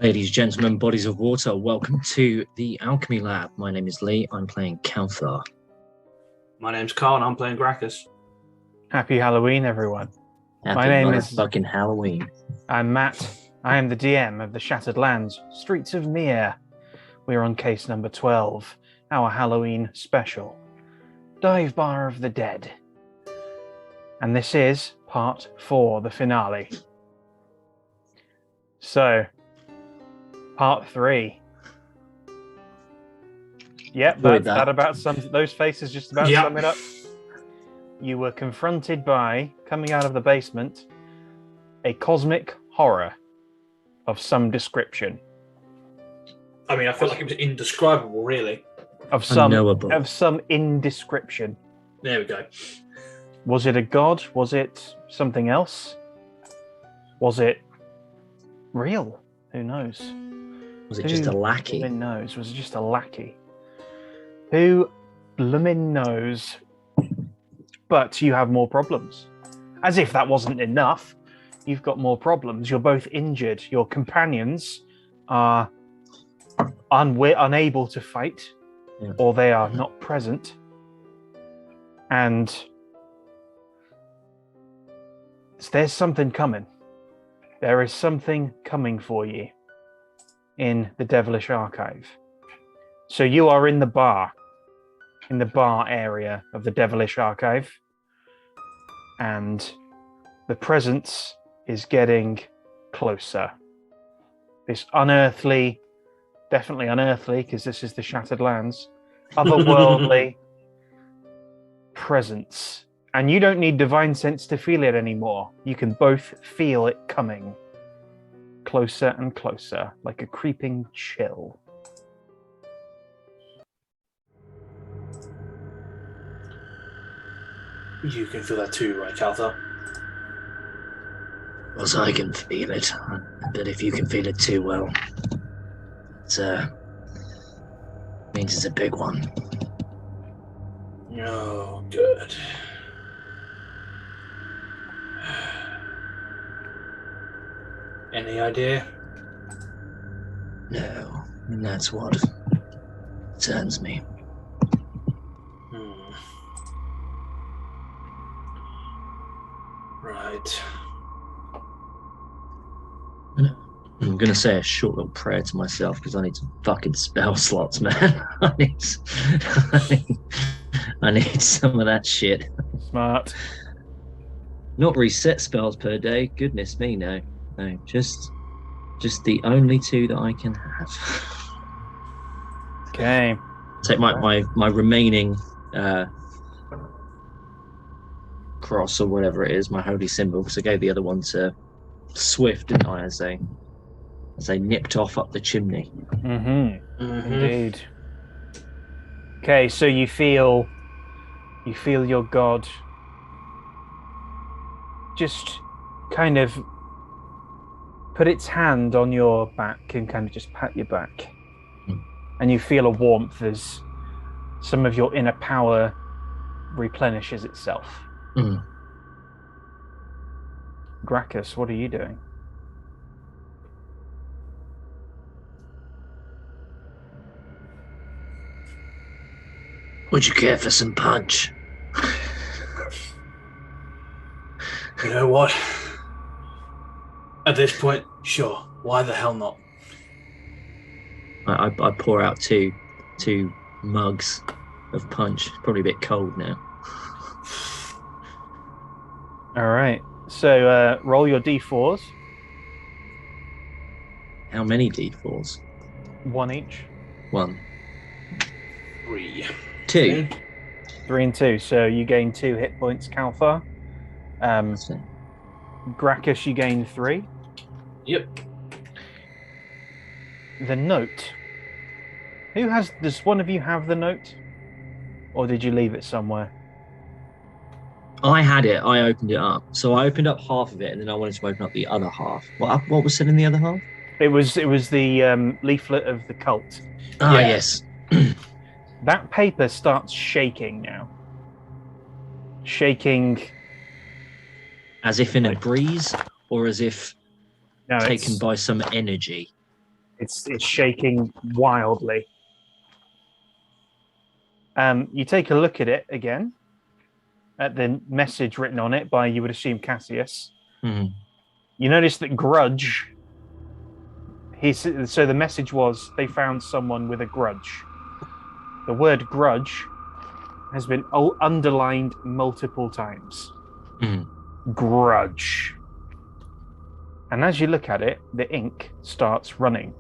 Ladies, gentlemen, bodies of water, welcome to the Alchemy Lab. My name is Lee. I'm playing Kalthar. My name's Carl and I'm playing Graccus. Happy Halloween, everyone. Happy My name is... motherfucking Halloween. I'm Matt. I am the DM of the Shattered Lands, Streets of Mihre. We're on case number 12, our Halloween special. Dive Bar of the Dead. And this is part 4, the finale. So, part 3. Yep, that about sums those faces just about sum it up. You were confronted by, coming out of the basement, a cosmic horror of some description. I mean, I feel like it was indescribable, really. Of some Unknowable. indescription. There we go. Was it a god? Was it something else? Was it real? Who knows? Was it just a lackey? Who knows? Was it just a lackey? Who bloomin' knows? But you have more problems. As if that wasn't enough, you've got more problems. You're both injured. Your companions are unable to fight, or they are not present. And there's something coming. There is something coming for you in the Devilish Archive. So you are in the bar area of the Devilish Archive, and the presence is getting closer. This unearthly, definitely unearthly, because this is the Shattered Lands, otherworldly presence. And you don't need divine sense to feel it anymore. You can both feel it coming. Closer and closer, like a creeping chill. You can feel that too, right, Kalthar? Well, I can feel it. But if you can feel it too, well, it means it's a big one. Oh, good. Any idea? No, and that's what turns me. Right. I'm gonna say a short little prayer to myself because I need some fucking spell slots, man. I need some of that shit. Smart. Not reset spells per day. Goodness me, no. No, just the only 2 that I can have. Okay. Take my remaining cross or whatever it is, my holy symbol, because I gave the other one to Swift, didn't I? As they nipped off up the chimney. Indeed. Okay, so you feel your god just kind of put its hand on your back and kind of just pat your back. And you feel a warmth as some of your inner power replenishes itself. Graccus, what are you doing? Would you care for some punch? You know what? At this point, sure. Why the hell not? I pour out two mugs of punch. Probably a bit cold now. All right. So roll your d4s. How many d4s? 1 each. 1. 3. 2. 3 and 2. So you gain 2 hit points, Kalthar. Graccus, you gain 3. Yep. The note. Does one of you have the note? Or did you leave it somewhere? I had it. I opened it up. So I opened up half of it, and then I wanted to open up the other half. What was said in the other half? It was the leaflet of the cult. Ah, yes. That paper starts shaking now. Shaking. As if in a breeze, or as if taken by some energy? It's shaking wildly. You take a look at it again, at the message written on it by, you would assume, Cassius. Mm-hmm. You notice that grudge. So the message was they found someone with a grudge. The word grudge has been underlined multiple times. Mm-hmm. Grudge. And as you look at it, the ink starts running.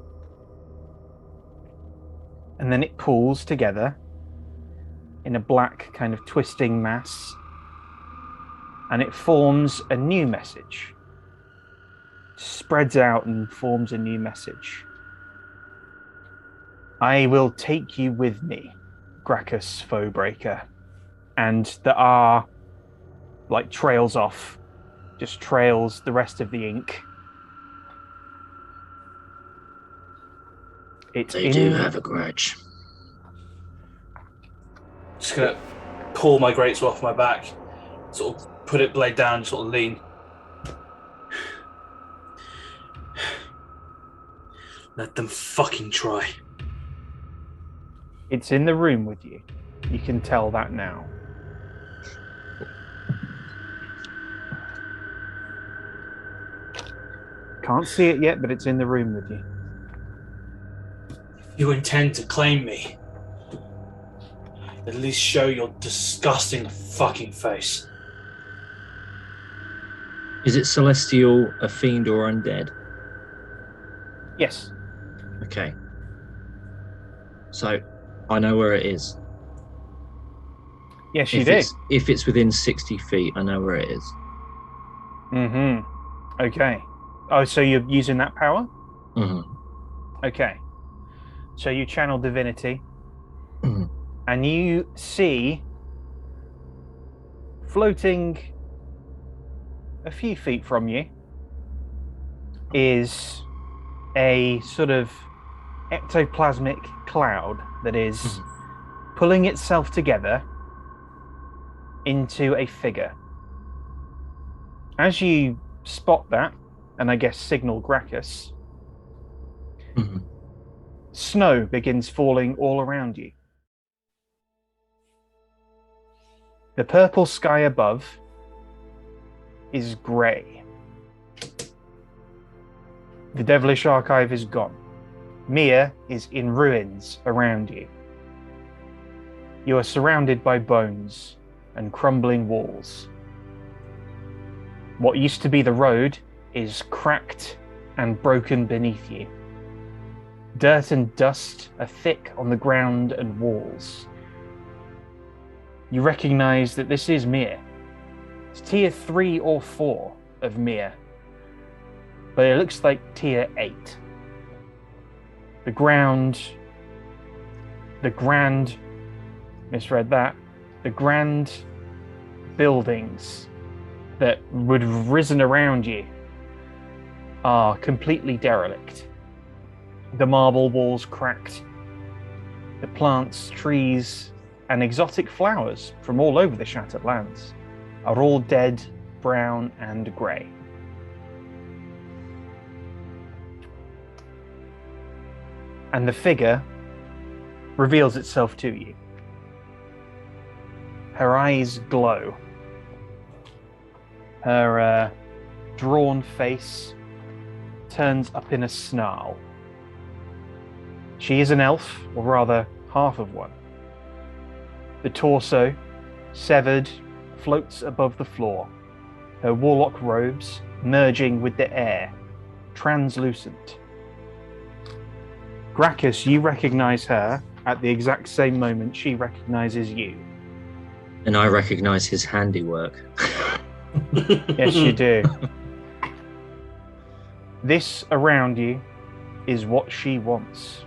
And then it pools together in a black kind of twisting mass. And it forms a new message. Spreads out and forms a new message. I will take you with me, Graccus Foebreaker. And the R, like, trails off, just trails the rest of the ink. They do have a grudge. Just gonna pull my greatsword off my back, sort of put it blade down, sort of lean. Let them fucking try. It's in the room with you. You can tell that now. Can't see it yet, but it's in the room with you. If you intend to claim me, at least show your disgusting fucking face. Is it celestial, a fiend, or undead? Yes. Okay. So, I know where it is. Yes, you do. If it's within 60 feet, I know where it is. Mm-hmm. Okay. Oh, so you're using that power? Mm-hmm. Okay. So you channel divinity, Mm-hmm. and you see floating a few feet from you is a sort of ectoplasmic cloud that is pulling itself together into a figure. As you spot that, and I guess signal Graccus, snow begins falling all around you. The purple sky above is grey. The Devilish Archive is gone. Mihre is in ruins around you. You are surrounded by bones and crumbling walls. What used to be the road is cracked and broken beneath you. Dirt and dust are thick on the ground and walls. You recognize that this is Mihre. It's tier 3 or 4 of Mihre, but it looks like tier 8. The grand, misread that, the grand buildings that would have risen around you are completely derelict. The marble walls cracked. The plants, trees, and exotic flowers from all over the Shattered Lands are all dead, brown, and grey. And the figure reveals itself to you. Her eyes glow. Her drawn face turns up in a snarl. She is an elf, or rather, half of one. The torso, severed, floats above the floor, her warlock robes merging with the air, translucent. Graccus, you recognize her at the exact same moment she recognizes you. And I recognize his handiwork. Yes, you do. This around you is what she wants.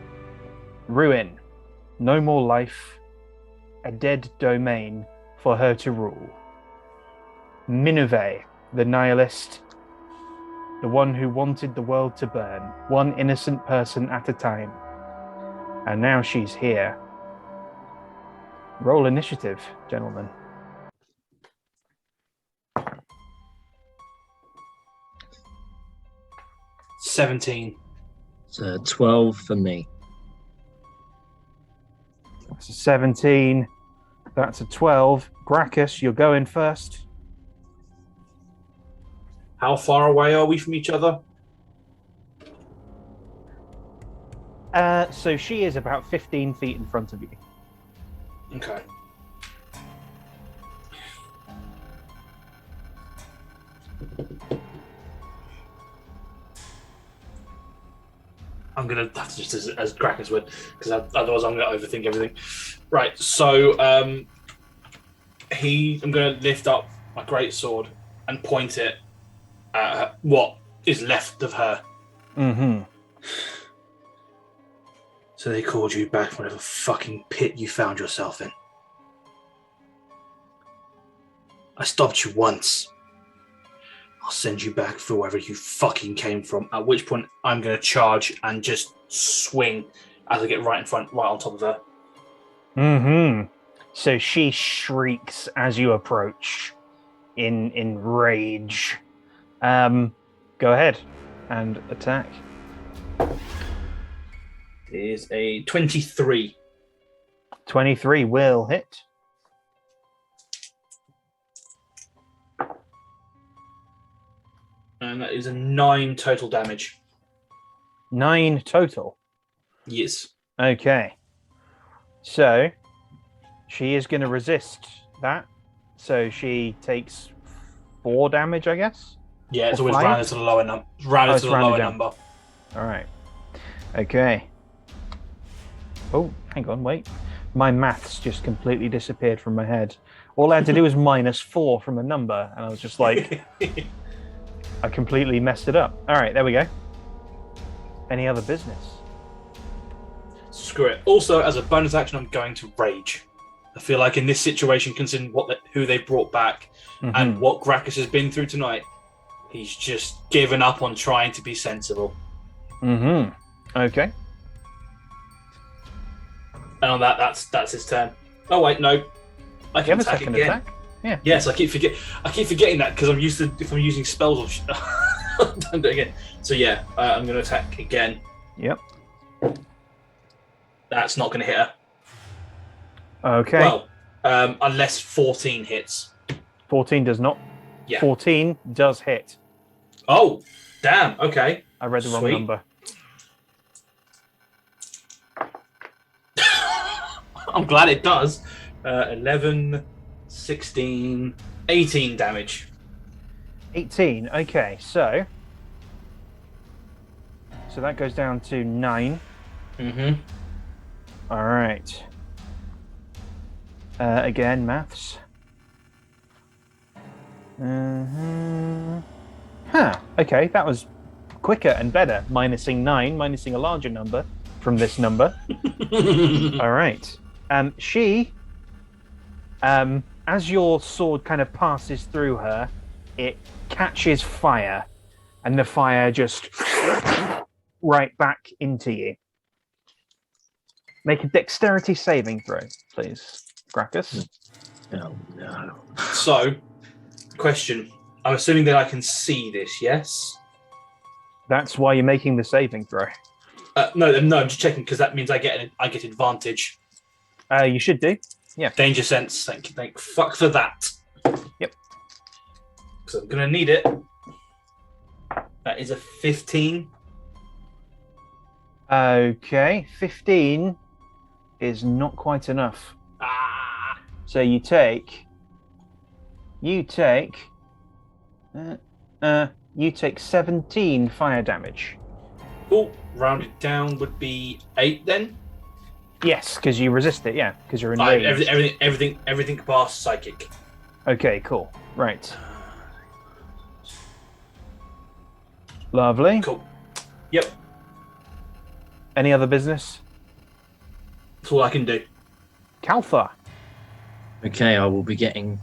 Ruin, no more life, a dead domain for her to rule. Mihre, the nihilist, the one who wanted the world to burn, one innocent person at a time. And now she's here. Roll initiative, gentlemen. 17. It's a 12 for me. That's a 17. That's a 12. Graccus, you're going first. How far away are we from each other? So she is about 15 feet in front of you. Okay. I'm gonna that's just as Graccus would, because otherwise I'm gonna overthink everything. Right, so I'm gonna lift up my great sword and point it at what is left of her. Mm-hmm. So they called you back from whatever fucking pit you found yourself in. I stopped you once. I'll send you back for wherever you fucking came from. At which point, I'm going to charge and just swing as I get right in front, right on top of her. Mm-hmm. So she shrieks as you approach in rage. Go ahead and attack. It is a 23. 23 will hit. And that is a 9 total damage. 9 total. Yes. Okay. So she is going to resist that. So she takes 4 damage, I guess. Yeah, it's Or always 5? rounded to the lower number. Rounded to the rounded lower down. number. All right. Okay. Oh, hang on, wait. My maths just completely disappeared from my head. All I had to do was -4 from a number, and I was just like, I completely messed it up. All right, there we go. Any other business? Screw it. Also, as a bonus action, I'm going to rage. I feel like in this situation, considering who they brought back and what Graccus has been through tonight, he's just given up on trying to be sensible. Mm-hmm. Okay. And on that's his turn. Oh wait, no, I can attack again. Attack? Yeah. Yes, I keep forgetting that because I'm used to if I'm using spells or don't do it again. So yeah, I'm going to attack again. Yep. That's not going to hit her. Okay. Well, unless 14 hits. 14 does not. Yeah. 14 does hit. Oh, damn. Okay. I read the wrong Sweet. number. I'm glad it does. 11, 16, 18 damage. 18. Okay, so that goes down to 9. Mm-hmm. All right. Again, maths. Okay, that was quicker and better. Minusing 9, minusing a larger number from this number. All right. She, as your sword kind of passes through her, it catches fire, and the fire just right back into you. Make a dexterity saving throw, please, Graccus. Oh no. So, question. I'm assuming that I can see this, yes? That's why you're making the saving throw. No, I'm just checking because that means I get advantage. You should do. Yeah. Danger sense. Thank fuck for that. Yep. Because I'm gonna need it. That is a 15. Okay, 15 is not quite enough. Ah. So you take 17 fire damage. Oh, rounded down would be 8 then. Yes, because you resist it. Yeah, because you're enraged. Everything past psychic. Okay, cool. Right. Lovely. Cool. Yep. Any other business? That's all I can do. Kalthar. Okay, I will be getting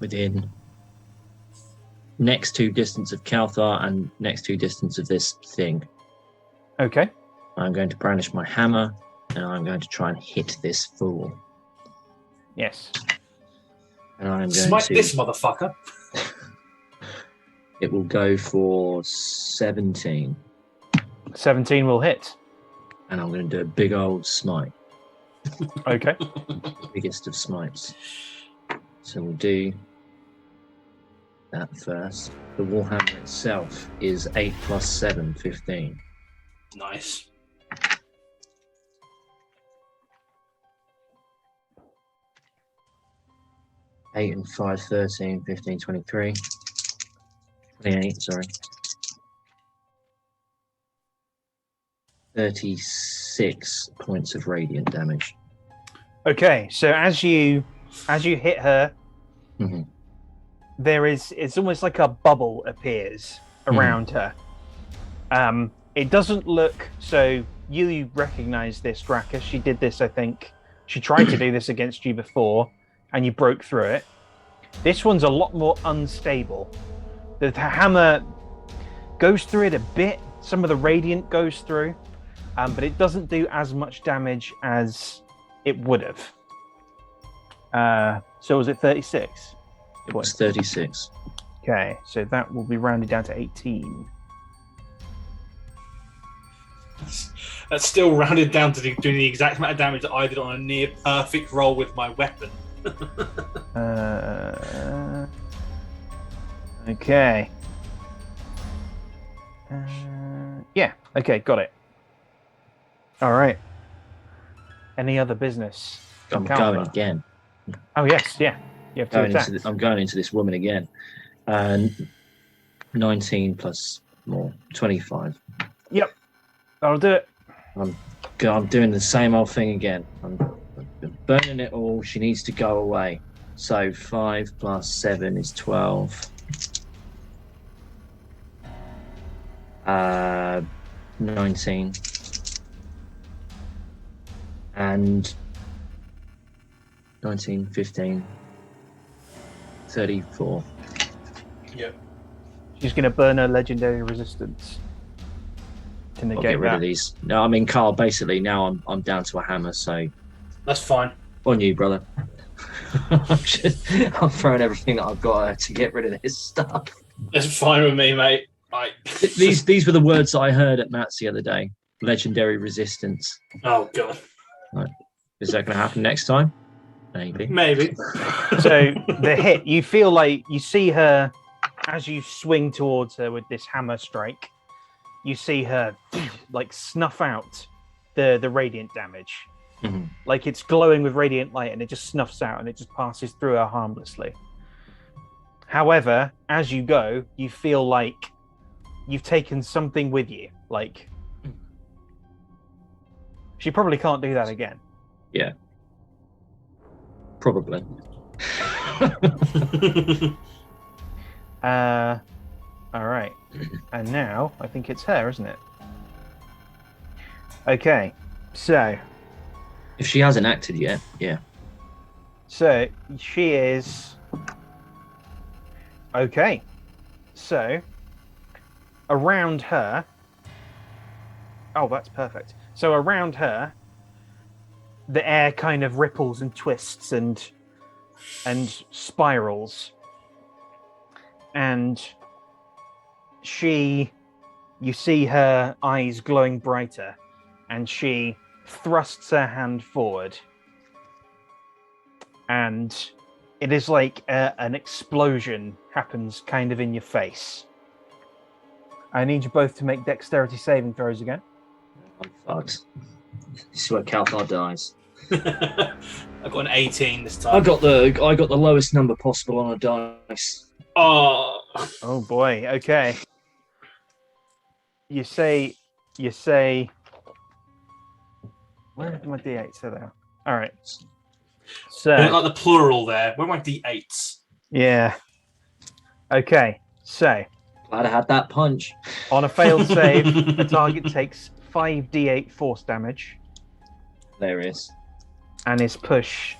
within next 2 distance of Kalthar and next 2 distance of this thing. Okay. I'm going to brandish my hammer and I'm going to try and hit this fool. Yes. And I'm going Smite to this motherfucker. It will go for 17. 17 will hit. And I'm going to do a big old smite. Okay. Biggest of smites. So we'll do that first. The Warhammer itself is 8 plus 7, 15. Nice. 8 and 5, 13, 15, 23. 28, sorry. 36 points of radiant damage. Okay, so as you hit her, Mm-hmm. it's almost like a bubble appears around her. It doesn't look so. You recognize this, Graccus. She did this, I think. She tried to do this against you before, and you broke through it. This one's a lot more unstable. The hammer goes through it a bit. Some of the radiant goes through, but it doesn't do as much damage as it would have. So was it 36? It was 36. Okay, so that will be rounded down to 18. That's still rounded down to doing the exact amount of damage that I did on a near perfect roll with my weapon. Okay. Yeah, okay, got it. All right. Any other business? I'm Kalthar? going again. Oh, yes, yeah. You have to attack. I'm going into this woman again. 19 plus more, 25. Yep, that'll do it. I'm doing the same old thing again. I'm burning it all. She needs to go away. So 5 plus 7 is 12. 19. And 19, 15, 34. Yep. She's going to burn her legendary resistance to I'll negate get rid that. of these. No, I mean, Carl, basically now I'm down to a hammer, so That's fine. on you, brother. I'm throwing everything that I've got to get rid of this stuff. That's fine with me, mate. These were the words that I heard at Matt's the other day. Legendary resistance. Oh god. Right. Is that going to happen next time? Maybe. So the hit, you feel like you see her as you swing towards her with this hammer strike. You see her like snuff out the radiant damage. Mm-hmm. Like it's glowing with radiant light and it just snuffs out and it just passes through her harmlessly. However, as you go, you feel like you've taken something with you. Like she probably can't do that again. Yeah. Probably. All right. And now I think it's her, isn't it? Okay. So If she hasn't acted yet, yeah. So she is okay. So around her. Oh, that's perfect. So around her, the air kind of ripples and twists and spirals. And you see her eyes glowing brighter, and she thrusts her hand forward. And it is like an explosion happens kind of in your face. I need you both to make dexterity saving throws again. I'm fucked. This is where Kalthar dies. I got an 18 this time. I got the lowest number possible on a dice. Oh. Oh boy. Okay. You say. Where are my d8s? So there. All right. So I like the plural there. Where are my d8s? yeah. Okay. So Glad I had that punch. on a failed save, the target takes 5d8 force damage There it is. and is pushed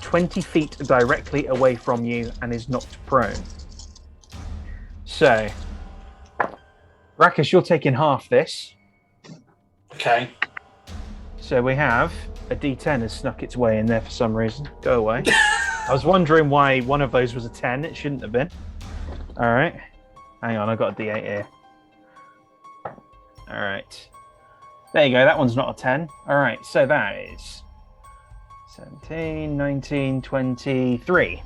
20 feet directly away from you and is knocked prone. So, Graccus, you're taking half this. Okay. So we have a d10 has snuck its way in there for some reason. Go away. I was wondering why one of those was a 10. It shouldn't have been. All right. Hang on, I got a d8 here. All right. There you go. That one's not a 10. All right. So that is 17, 19, 23.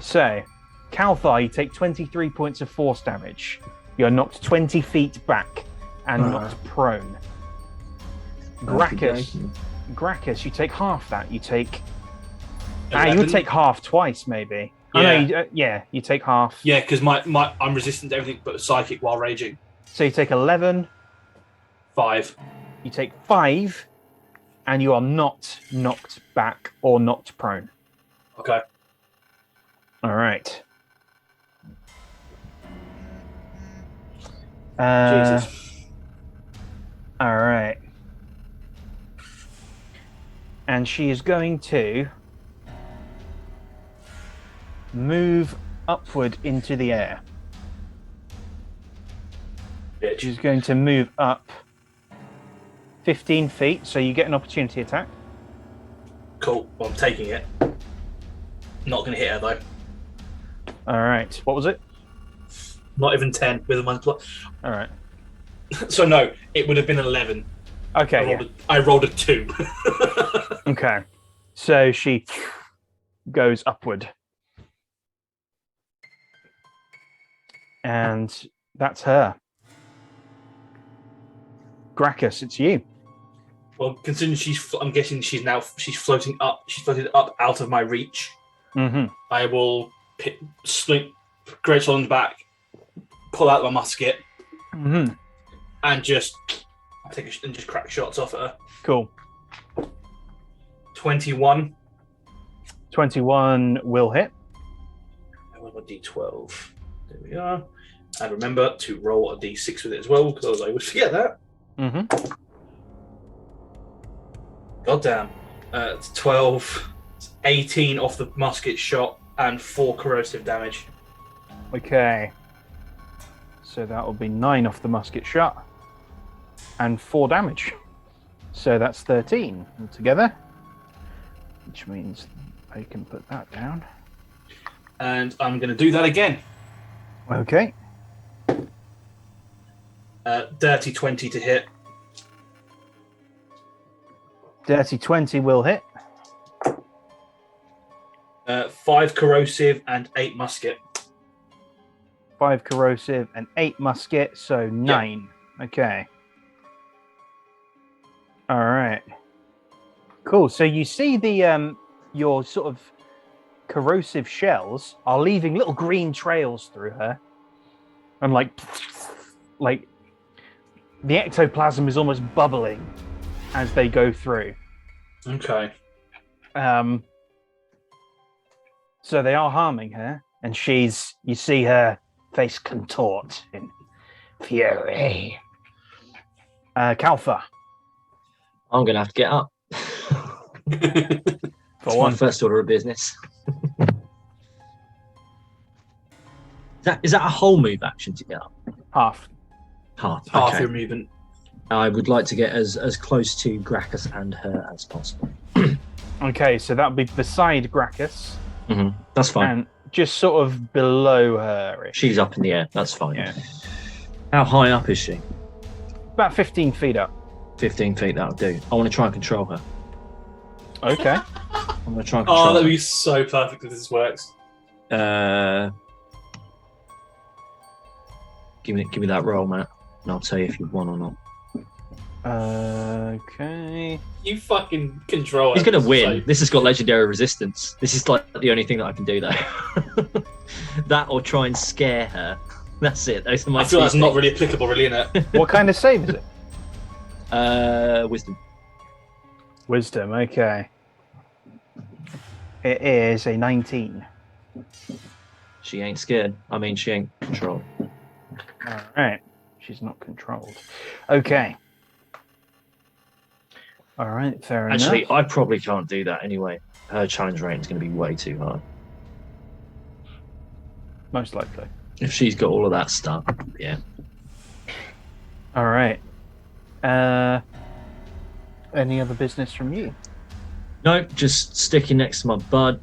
So, Kalthar, you take 23 points of force damage. You're knocked 20 feet back and knocked prone. Graccus, you take half that. You take... you would take half twice, maybe. Yeah. You take half. Yeah, because I'm resistant to everything but psychic while raging. So you take 11. 5. You take 5, and you are not knocked back or knocked prone. Okay. All right. Jesus. All right. And she is going to move upward into the air. Bitch. She's going to move up 15 feet, so you get an opportunity attack. Cool. Well, I'm taking it. Not going to hit her, though. All right. What was it? Not even 10 with a multiplier. All right. So, no, it would have been 11. Okay. I rolled a 2. Okay. So she goes upward. And that's her. Graccus, it's you. Well, considering I'm guessing she's floating up. She's floated up out of my reach. Mm-hmm. I will swing Great on back, pull out my musket, Mm-hmm. and just crack shots off at her. Cool. 21. 21 will hit. I roll a d12. There we are. And remember to roll a d6 with it as well, because I would forget that. Mm-hmm. Goddamn. It's 12, it's 18 off the musket shot, and 4 corrosive damage. Okay. So that will be 9 off the musket shot and 4 damage. So that's 13 altogether, which means I can put that down. And I'm going to do that again. Okay. Dirty 20 to hit. Dirty 20 will hit. 5 corrosive and 8 musket. 5 corrosive and 8 musket, so 9. Yep. Okay. All right. Cool. So you see the your sort of corrosive shells are leaving little green trails through her, and like the ectoplasm is almost bubbling as they go through. Okay. So they are harming her, and you see her face contort in fury. Kalthar. I'm going to have to get up. For It's one. my first order of business. Is that a whole move action to get up? Half. Half. Half Okay. your movement. I would like to get as close to Graccus and her as possible. Okay, so that would be beside Graccus. Mm-hmm. That's fine. And just sort of below her. She's up in the air. That's fine. Yeah. How high up is she? About 15 feet up. 15 feet, that'll do. I want to try and control her. Okay. I'm going to try and control Oh, that'd her. be so perfect if this works. Give me that roll, Matt, and I'll tell you if you've won or not. Okay. You fucking control He's it. going to win. So- This has got legendary resistance. This is like the only thing that I can do, though. That or try and scare her. That's it. Those are my I feel two that's not things. really applicable, really, innit? What kind of save is it? Wisdom. Wisdom, okay. It is a 19. She ain't scared. I mean, she ain't controlled. All right. She's not controlled. Okay. All right, fair Actually, enough. I probably can't do that anyway. Her challenge rating is going to be way too high. Most likely. If she's got all of that stuff, yeah. All right. Any other business from you? No, just sticking next to my bud.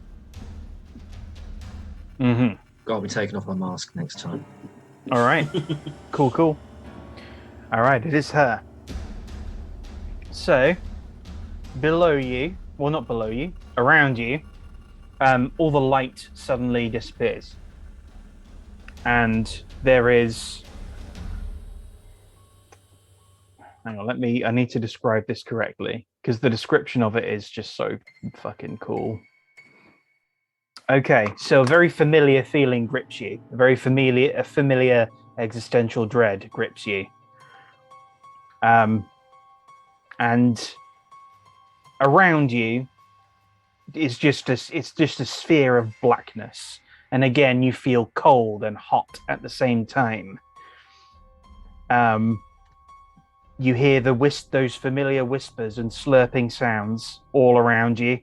Mm-hmm. Gotta be taking off my mask next time. All right. Cool. All right, it is her. So, below you, well, not below you, around you, all the light suddenly disappears. And there is... Hang on, I need to describe this correctly, because the description of it is just so fucking cool. Okay, so a very familiar feeling grips you. A familiar existential dread grips you. And around you is just a sphere of blackness. And again, you feel cold and hot at the same time. You hear those familiar whispers and slurping sounds all around you.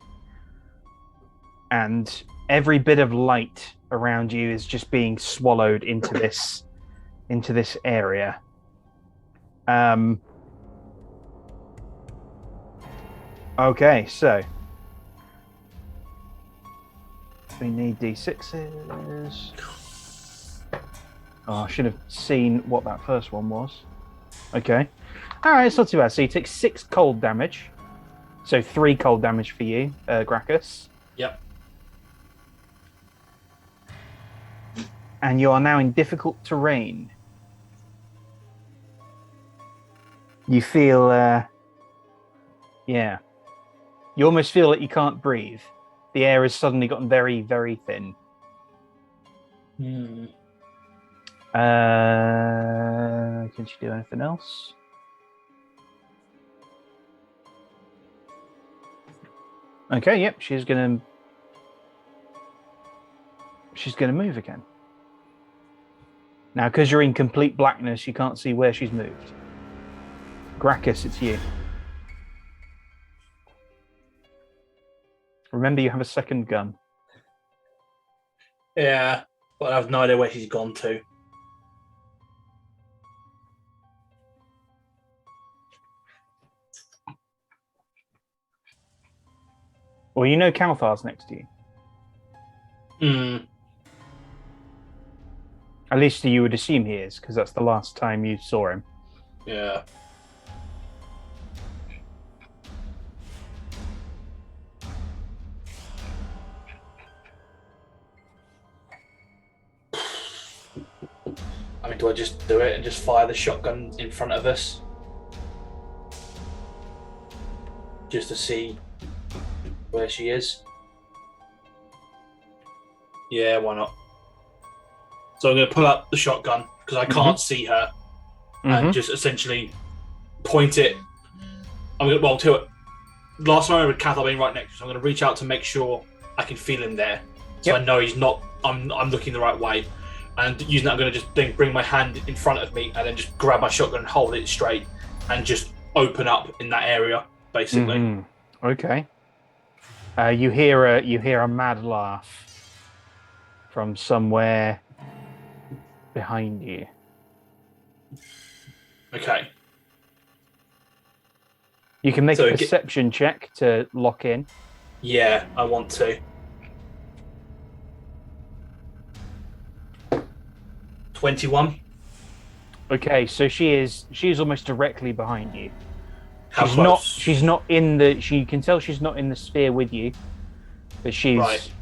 And every bit of light around you is just being swallowed into this area. Okay, so we need D6s. Oh, I should have seen what that first one was. Okay. Alright, it's not too bad. So you take 6 cold damage. So 3 cold damage for you, Graccus. Yep. And you are now in difficult terrain. You feel, yeah. You almost feel that you can't breathe. The air has suddenly gotten very, very thin. Hmm. Can she do anything else? Okay, yep, she's gonna move again. Now, because you're in complete blackness, you can't see where she's moved. Graccus, it's you. Remember, you have a second gun. Yeah, but I have no idea where she's gone to. Well, you know Kalthar's next to you. Hmm. At least you would assume he is, because that's the last time you saw him. Yeah. I mean, do I just do it and just fire the shotgun in front of us? Just to see where she is? Yeah, why not? So I'm going to pull up the shotgun because I can't see her and just essentially point it. I'm going to, well, to it. Last time I remember Kalthar being right next to me, so I'm going to reach out to make sure I can feel him there. So I know he's not, I'm looking the right way. And using that, I'm going to just bring my hand in front of me and then just grab my shotgun and hold it straight and just open up in that area, basically. Okay. You hear a mad laugh from somewhere behind you. Okay. You can make a perception check to lock in. Yeah, I want to. 21. Okay, so she is almost directly behind you. How close? She's not in the. She can tell she's not in the sphere with you, but she's. Right.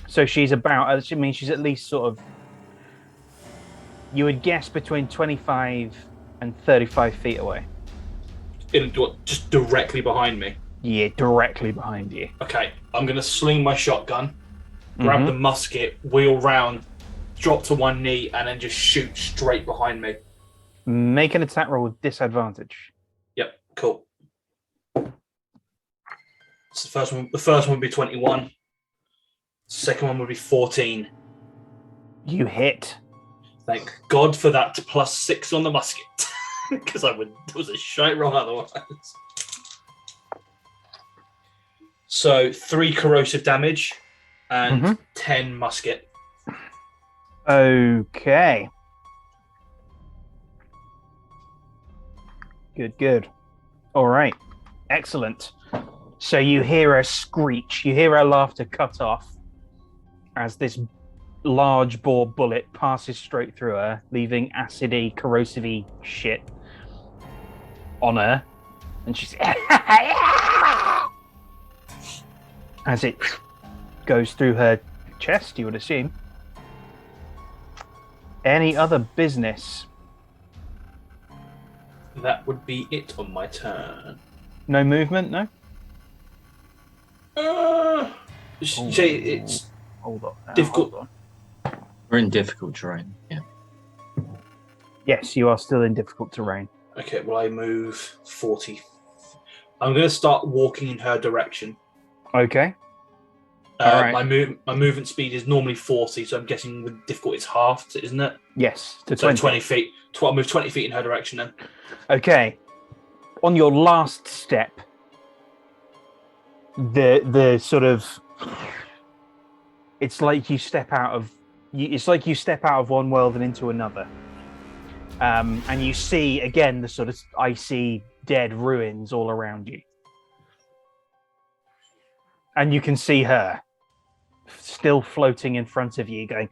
So she's about. I mean, she's at least sort of. You would guess between 25 and 35 feet away. Just directly behind me? Yeah, directly behind you. Okay, I'm going to sling my shotgun, grab the musket, wheel round, drop to one knee, and then just shoot straight behind me. Make an attack roll with disadvantage. Yep, cool. So the first one would be 21. Second one would be 14. You hit. Thank God for that +6 on the musket. Because it was a shite roll otherwise. So 3 corrosive damage and 10 musket. Okay. Good. All right. Excellent. So you hear a screech. You hear her laughter cut off as this large bore bullet passes straight through her, leaving acidy, corrosive-y shit on her. And she's as it goes through her chest, you would assume. Any other business? That would be it on my turn. No movement, no? Say it's Hold on. difficult. Hold on. We're in difficult terrain. Yeah. Yes, you are still in difficult terrain. Okay, well, I move 40. I'm going to start walking in her direction. Okay. All right. My movement speed is normally 40, so I'm guessing with difficult it's halved, isn't it? Yes, to So 20. 20 feet. I'll move 20 feet in her direction then. Okay. On your last step, the sort of, it's like you step out of one world and into another, and you see again the sort of icy dead ruins all around you, and you can see her still floating in front of you, going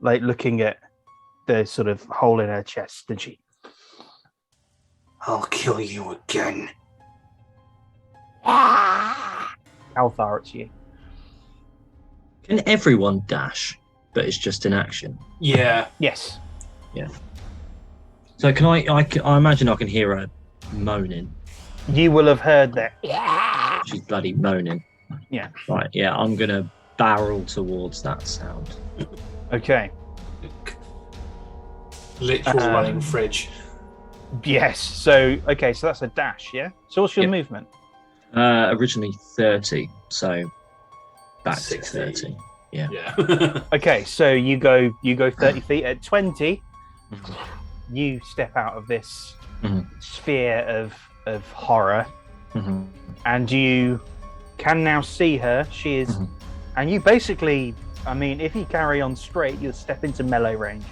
like looking at the sort of hole in her chest, and she, "I'll kill you again." Kalthar, it's you. Can everyone dash, but it's just in action? Yeah. Yes. So can I imagine I can hear her moaning. You will have heard that. She's bloody moaning. Yeah. Right, yeah, I'm going to barrel towards that sound. Okay. Literal running fridge. Yes. So that's a dash, yeah? So what's your Yep. movement? Originally 30, so back 60. to 30. Yeah. Okay, so you go 30 feet at 20. Mhm. You step out of this Mhm. sphere of horror, Mhm. and you can now see her. She is, Mhm. and you basically, I mean, if you carry on straight, you'll step into melee range.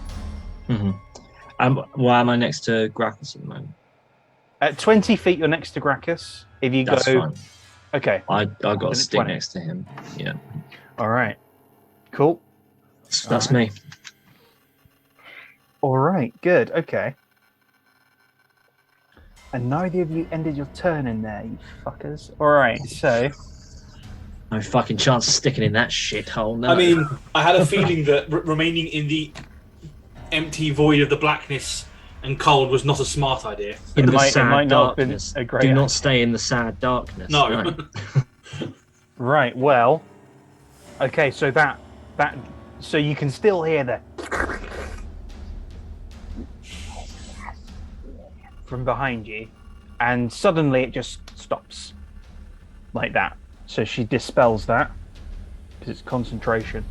Why am I next to Graccus at the moment? At 20 feet, you're next to Graccus. If you That's go, fine. okay, I got Then a it's stick 20. next to him. Yeah, all right, cool. that's me. All right, good, okay. And neither of you ended your turn in there, you fuckers. All right, so No fucking chance of sticking in that shithole. No. I mean, I had a feeling that remaining in the empty void of the blackness and cold was not a smart idea. in the might sad not have been darkness. a great Do not idea. stay in the sad darkness. No. right, well, okay, so that so you can still hear the from behind you, and suddenly it just stops like that. So she dispels that because it's concentration.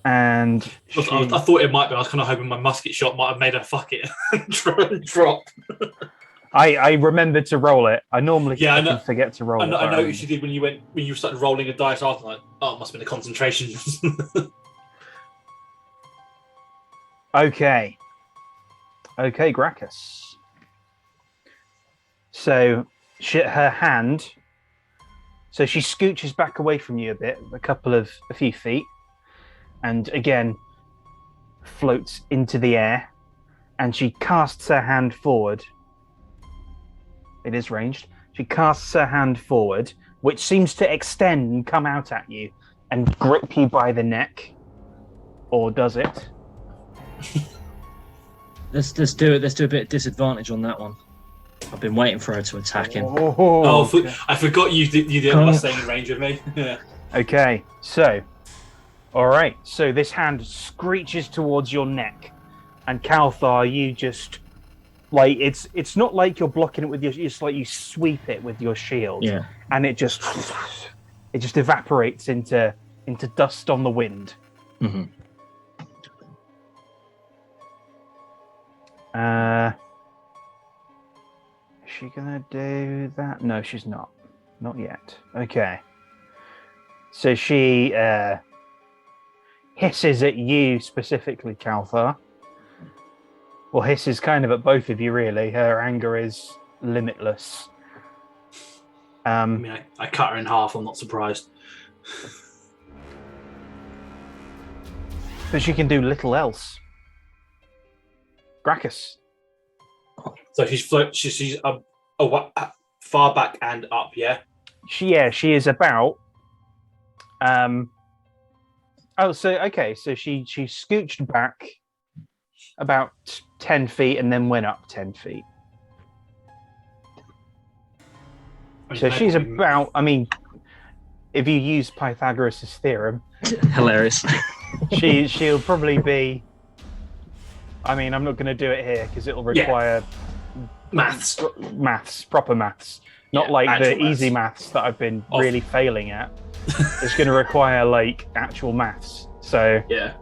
And I thought it might be. I was kind of hoping my musket shot might have made her fuck it and drop. I remembered to roll it. I normally Yeah, I know. forget to roll it. I noticed you did when you started rolling a dice after. Like, oh, it must have been a concentration. Okay, Graccus. So her hand. So she scooches back away from you a bit, a few feet, and again floats into the air, and she casts her hand forward. It is ranged. She casts her hand forward, which seems to extend and come out at you and grip you by the neck. Or does it? Let's do it. Let's do a bit of disadvantage on that one. I've been waiting for her to attack him. Okay. I forgot you didn't staying in range of me. Yeah. Okay, so, all right. So this hand screeches towards your neck, and Kalthar, you just like it's not like you're blocking it with your. It's like you sweep it with your shield, Yeah. and it just evaporates into dust on the wind. Mm-hmm. Is she gonna do that? No, she's not. Not yet. Okay. So she hisses at you specifically, Kalthar. Well, hisses kind of at both of you, really. Her anger is limitless. I mean, I cut her in half. I'm not surprised. But she can do little else. Graccus. So she's far back and up, yeah? She is about so she scooched back about 10 feet and then went up 10 feet. So she's about, if you use Pythagoras' theorem, hilarious. she'll probably be, I'm not going to do it here because it'll require proper maths, not like the easy maths that I've been really failing at. It's going to require like actual maths. So yeah,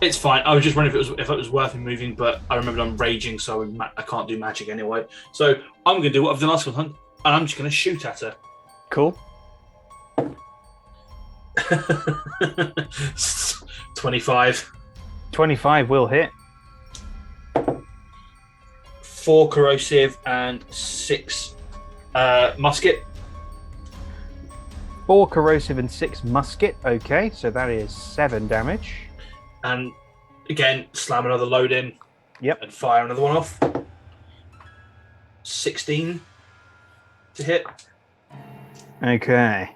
it's fine. I was just wondering if it was worth me moving, but I remembered I'm raging, so I can't do magic anyway. So I'm going to do what I've done last one, and I'm just going to shoot at her. Cool. 25. 25 will hit. 4 corrosive and 6 musket. 4 corrosive and 6 musket. Okay, so that is 7 damage. And again, slam another load in. Yep. And fire another one off. 16 to hit. Okay.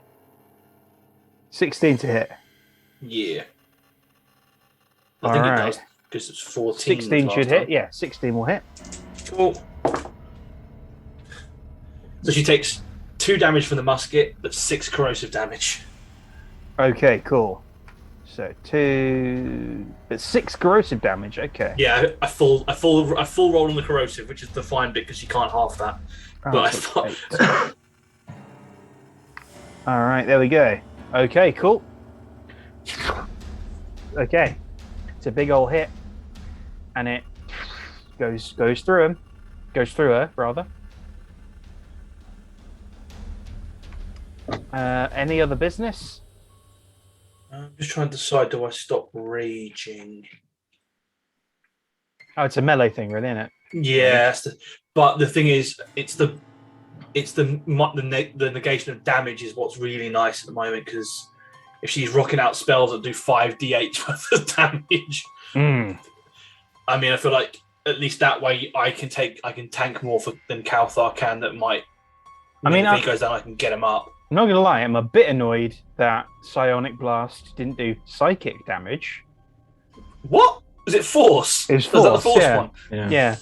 16 to hit. Yeah. All I think right. it does, because it's 14. 16 should hit. Yeah, 16 will hit. Cool. So she takes 2 damage from the musket, but 6 corrosive damage. Okay, cool. So 2, but 6 corrosive damage. Okay. Yeah, a full roll on the corrosive, which is the fine bit because you can't half that. Oh, But I so thought. 8. All right, there we go. Okay, cool. Okay, it's a big old hit, and it goes through him, goes through her rather. Any other business? I'm just trying to decide, do I stop raging? Oh, it's a melee thing, really, isn't it? Yeah, but the thing is, it's the negation of damage is what's really nice at the moment, because if she's rocking out spells that do 5d8 worth of damage, I feel like at least that way I can tank more than Kalthar can. That might. If he goes down, I can get him up. I'm not gonna lie, I'm a bit annoyed that Psionic Blast didn't do psychic damage. What? Was it force? It was Was that the force, force yeah. one? Yeah.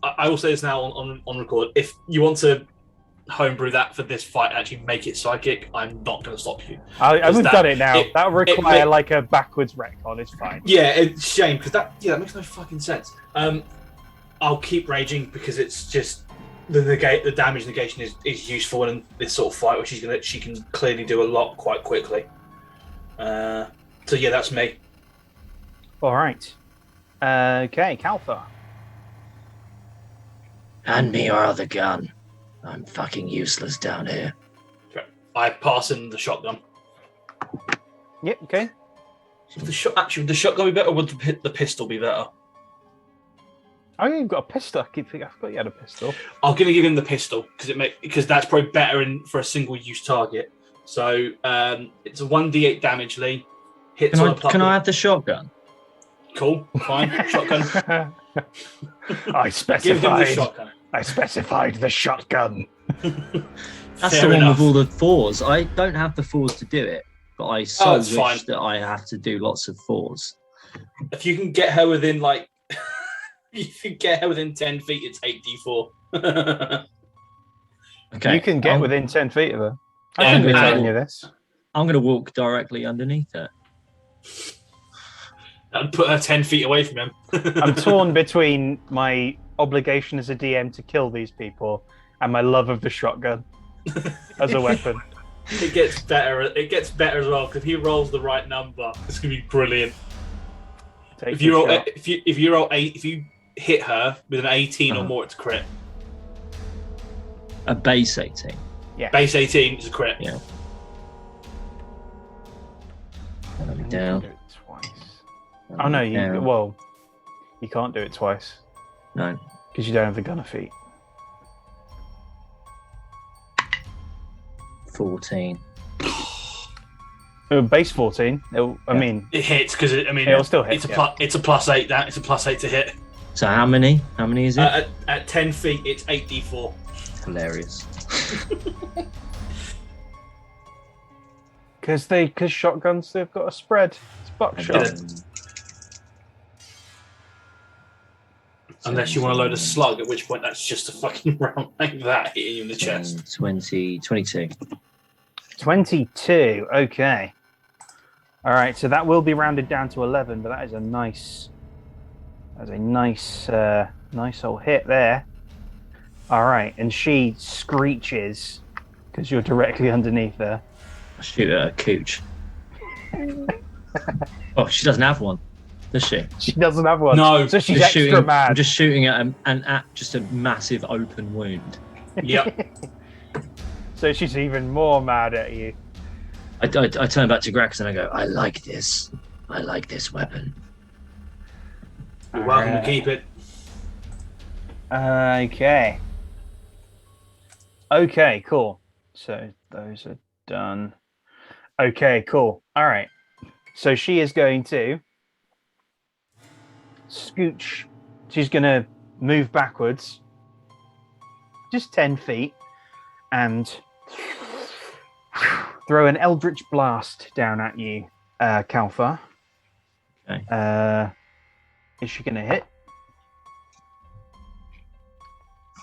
I will say this now on record. If you want to homebrew that for this fight, actually make it psychic, I'm not going to stop you. I've done it now. That would require like a backwards retcon. It's fine. Yeah, it's a shame because that makes no fucking sense. I'll keep raging because it's just the damage negation is useful in this sort of fight, which she can clearly do a lot quite quickly. So yeah, that's me. All right. Okay, Kalthar. Hand me your other gun. I'm fucking useless down here. I pass in the shotgun. Yep. Okay. Would the shotgun be better, or would the pistol be better? Oh, you've got a pistol. I forgot you had a pistol. I'm gonna give him the pistol because that's probably better for a single use target. So it's a 1d8 damage, Lee. Hits on a Can I have the shotgun? Cool, fine. Shotgun. I Give him the shotgun. I specified the shotgun. That's Fair the one enough. with all the fours. I don't have the fours to do it, but I wish fine. that I have to do lots of fours. If you can get her within if you get her within 10 feet, it's 8d4. Okay. You can get within 10 feet of her. I shouldn't be telling you this. I'm going to walk directly underneath it. And put her 10 feet away from him. I'm torn between my obligation as a DM to kill these people and my love of the shotgun as a weapon. It gets better. It gets better as well because if he rolls the right number, it's gonna be brilliant. If you hit her with an 18 or more, it's a crit. A base 18. Yeah. Base 18 is a crit. Yeah. You Down. can do it twice. Oh no, you can't do it twice. No. Because you don't have the gunner feat. 14. Base 14. It hits because it'll it'll still hit. It's a +8. It's a +8 to hit. So how many? How many is it? At 10 feet, it's 8d4. Hilarious. Because shotguns, they've got a spread. It's buckshot. Unless you want to load a slug, at which point that's just a fucking round like that hitting you in the chest. 20, 22. 22. Okay. All right. So that will be rounded down to 11, but that is a nice. That's a nice, nice old hit there. All right, and she screeches because you're directly underneath her. I shoot at her cooch. Oh, she doesn't have one, does she? She doesn't have one. No, so she's extra mad. I'm just shooting at just a massive open wound. Yep. So she's even more mad at you. I turn back to Graccus and I go, I like this weapon. You're welcome to keep it. Okay. Okay, cool. So those are done. Okay, cool. All right. So she is going to scooch. She's going to move backwards just 10 feet and throw an eldritch blast down at you, Kalthar. Okay. Is she going to hit?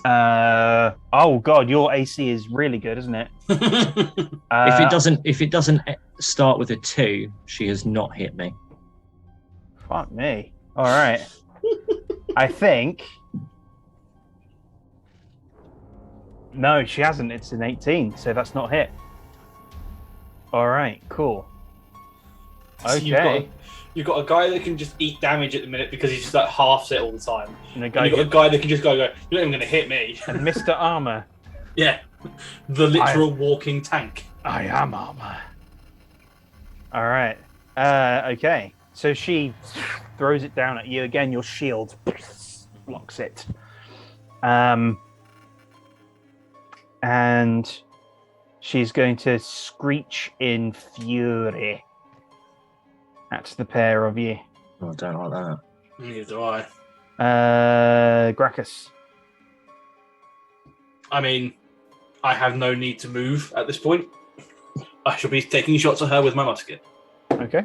Oh god, your AC is really good, isn't it? If it doesn't start with a 2, she has not hit me. Fuck me. All right. I think. No, she hasn't. It's an 18, so that's not hit. All right, cool. Okay. So you've got a guy that can just eat damage at the minute because he's just like halves it all the time. And you've got a guy that can just go, you're not even going to hit me. And Mr. Armor. Yeah. The literal walking tank. I am armor. All right. Okay. So she throws it down at you again. Your shield blocks it. And she's going to screech in fury at the pair of you. Oh, I don't like that. Neither do I. Graccus. I mean, I have no need to move at this point. I shall be taking shots at her with my musket. Okay.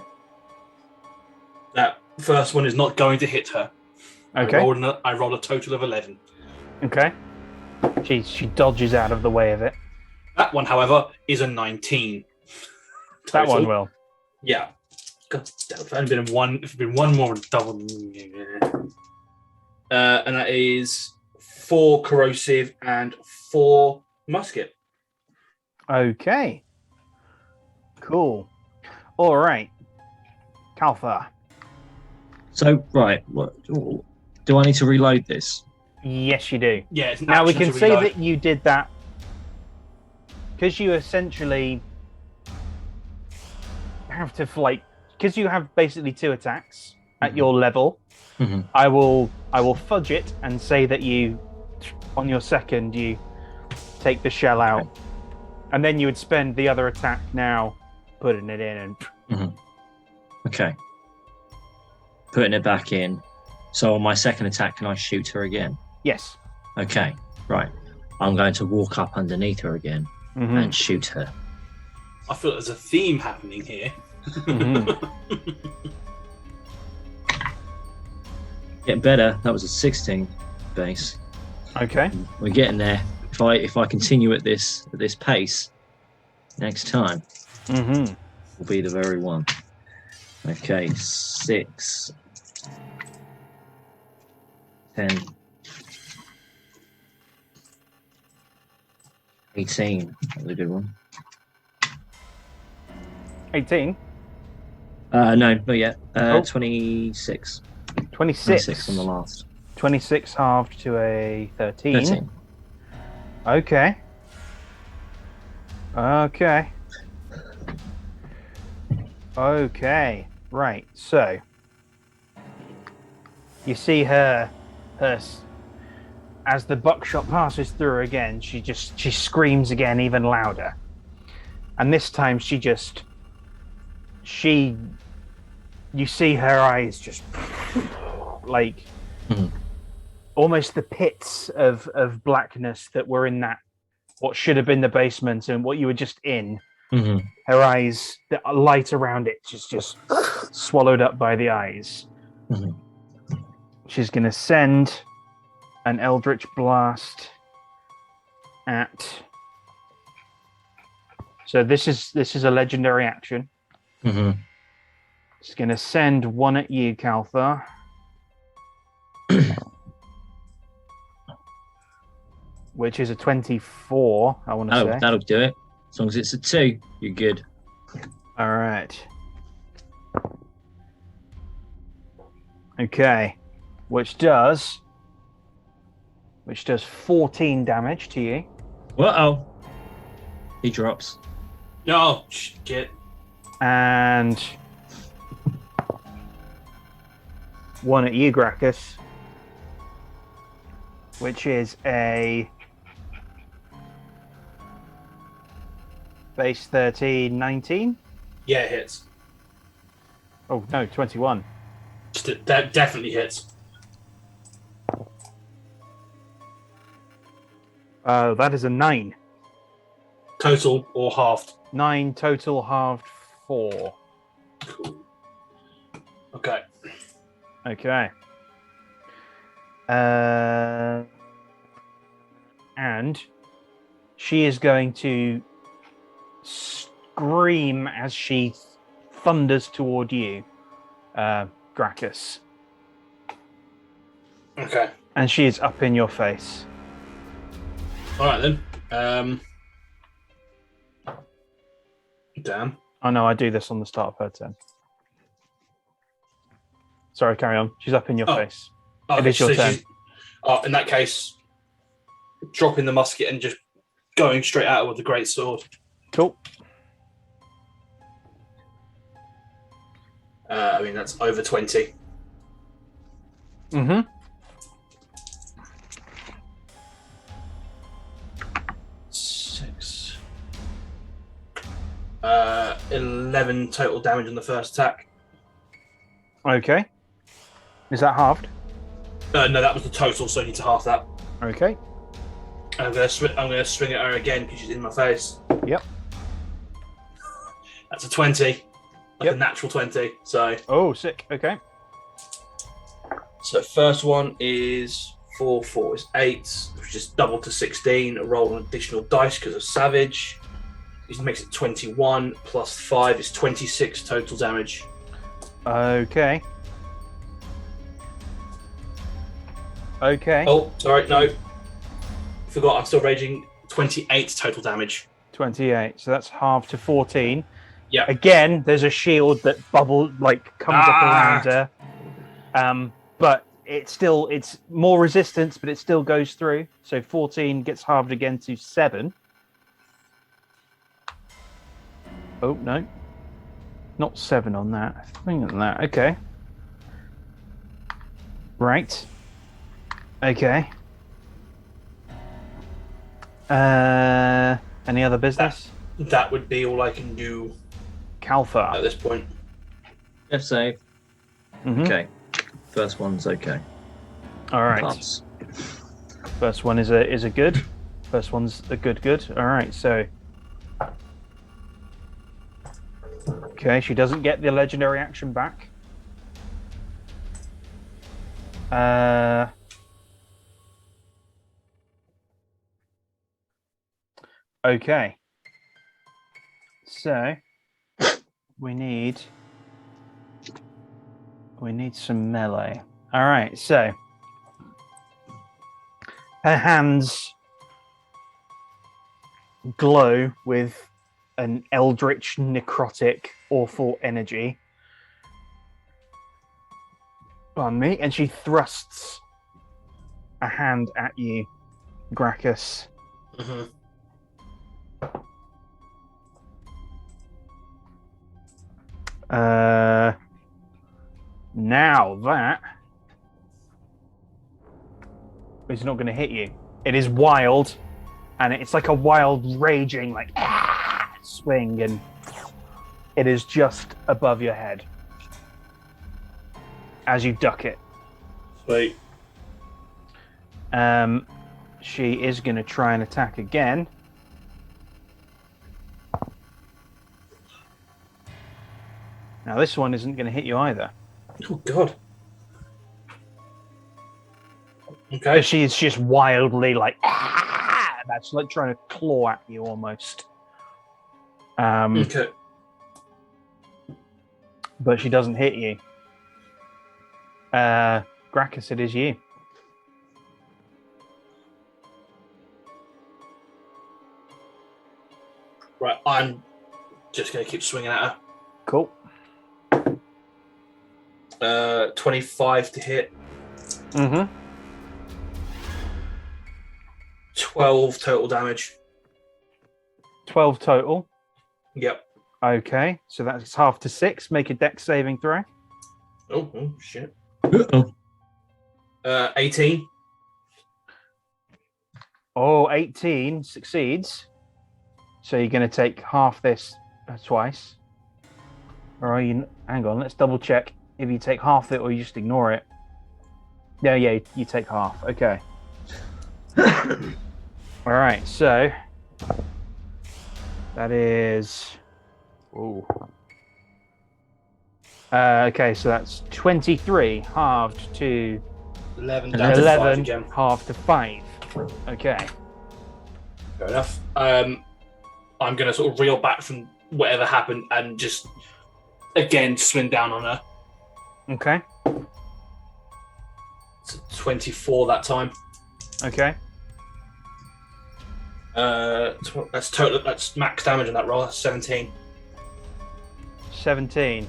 That first one is not going to hit her. Okay. I rolled a total of 11. Okay. She dodges out of the way of it. That one, however, is a 19. That Total. one will. Yeah. God damn, if it had been one more double. And that is 4 corrosive and 4 musket. Okay. Cool. All right. Kalthar. So, right, what, do I need to reload this? Yes, you do. Yeah, it's Now we action can to see reload. that you did that because you essentially have to because you have basically 2 attacks at your level. Mm-hmm. I will fudge it and say that you, on your second, you take the shell out, and then you would spend the other attack now putting it in and. Mm-hmm. Okay. Putting it back in. So on my second attack, can I shoot her again? Yes. Okay. Right. I'm going to walk up underneath her again and shoot her. I feel there's a theme happening here. Getting better. That was a 16 base. Okay. We're getting there. If I continue at this pace, next time will be the very one. Okay, 6, 10, 18. That was a good one. 18. No, not yet. Oh. 26. 26. 26 on the last. 26 halved to a 13. 13. Okay. Okay. Right. So you see her as the buckshot passes through her again, she screams again even louder. And this time you see her eyes just like almost the pits of blackness that were in that, what should have been the basement and what you were just in. Mm-hmm. Her eyes, the light around it, just swallowed up by the eyes. Mm-hmm. She's going to send an Eldritch Blast at. So this is a legendary action. Mm-hmm. She's going to send one at you, Kalthar. Which is a 24, I want to say. That'll do it. As long as it's a 2, you're good. All right. Okay. Which does 14 damage to you. Uh-oh. He drops. No, shit. And one at you, Graccus. Which is a base 13, 19. Yeah, it hits. Oh, no, 21. That definitely hits. That is a 9. Total or halved? 9 total, halved 4. Cool. Okay. Okay. And she is going to scream as she thunders toward you, Graccus. Okay. And she is up in your face. All right then. Damn. Oh no, I do this on the start of her turn. Sorry, carry on. She's up in your face. Okay, It is your turn. In that case, dropping the musket and just going straight at her with the great sword. Cool. I mean, that's over 20. Mm-hmm. 6. 11 total damage on the first attack. Okay. Is that halved? No, that was the total, so I need to half that. Okay. I'm gonna swing at her again because she's in my face. Yep. That's a 20. Yep. A natural 20. So. Oh, sick. Okay. So first one is 4 is 8, which is double to 16. Roll an additional dice because of Savage. This makes it 21 plus 5 is 26 total damage. Okay. Okay. Oh, sorry, no. Forgot, I'm still raging. 28 total damage. 28. So that's halved to 14. Yeah. Again, there's a shield that comes up around her. But it's more resistance, but it still goes through. So 14 gets halved again to 7. Oh, no. Not 7 on that. 3 on that. Okay. Right. Okay. Any other business? That would be all I can do Kalthar. at this point. Death save. Mm-hmm. Okay. First one's okay. All right. Pass. First one is a good. First one's a good. All right. So. Okay, she doesn't get the legendary action back. Okay. So we need some melee. All right, so her hands glow with an eldritch, necrotic, awful energy. Pardon me, and she thrusts a hand at you, Graccus. Mm-hmm. Now that is not going to hit you. It is wild, and it's like a wild, raging, swing, and it is just above your head as you duck it. Sweet. She is going to try and attack again. Now, this one isn't going to hit you either. Oh, God. Okay. She's just wildly like, that's like trying to claw at you almost. Okay. But she doesn't hit you. Graccus, it is you. Right, I'm just going to keep swinging at her. Cool. 25 to hit. Mm-hmm. 12 total damage. 12 total. Yep. Okay, so that's half to 6. Make a dex saving throw. Oh shit. Uh-oh. 18. Oh, 18 succeeds. So you're going to take half this twice. Or are you... Hang on, let's double check if you take half it or you just ignore it. Yeah, you take half. Okay. All right, so that is... Ooh. Okay, so that's 23 halved to 11 down to 5 again. Halved to 5. Okay. Fair enough. I'm going to sort of reel back from whatever happened and just again swing down on her. Okay. It's 24 that time. Okay. That's total. That's max damage on that roll. That's 17. 17.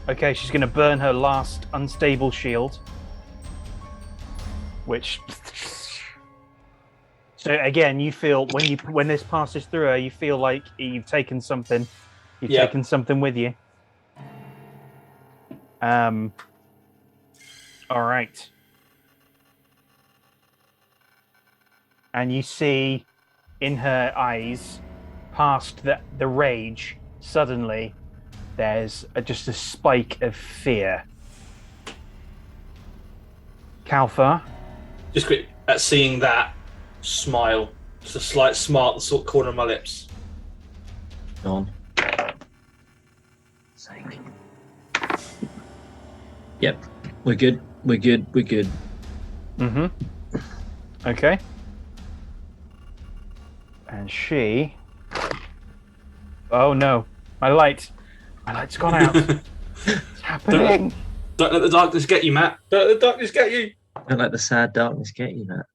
Okay, she's going to burn her last unstable shield. Which... So again, you feel when this passes through her, you feel like you've taken something. You've taken something with you. All right. And you see in her eyes, past the rage, suddenly there's just a spike of fear. Kalthar? Just quick, at seeing that, smile. Just a slight smile at the sort of corner of my lips. On. Sake. Yep, we're good. We're good. We're good. Mm-hmm. Okay. And she... Oh no, my light's gone out. It's happening. Don't let the darkness get you, Matt. Don't let the darkness get you. Don't let the sad darkness get you, Matt.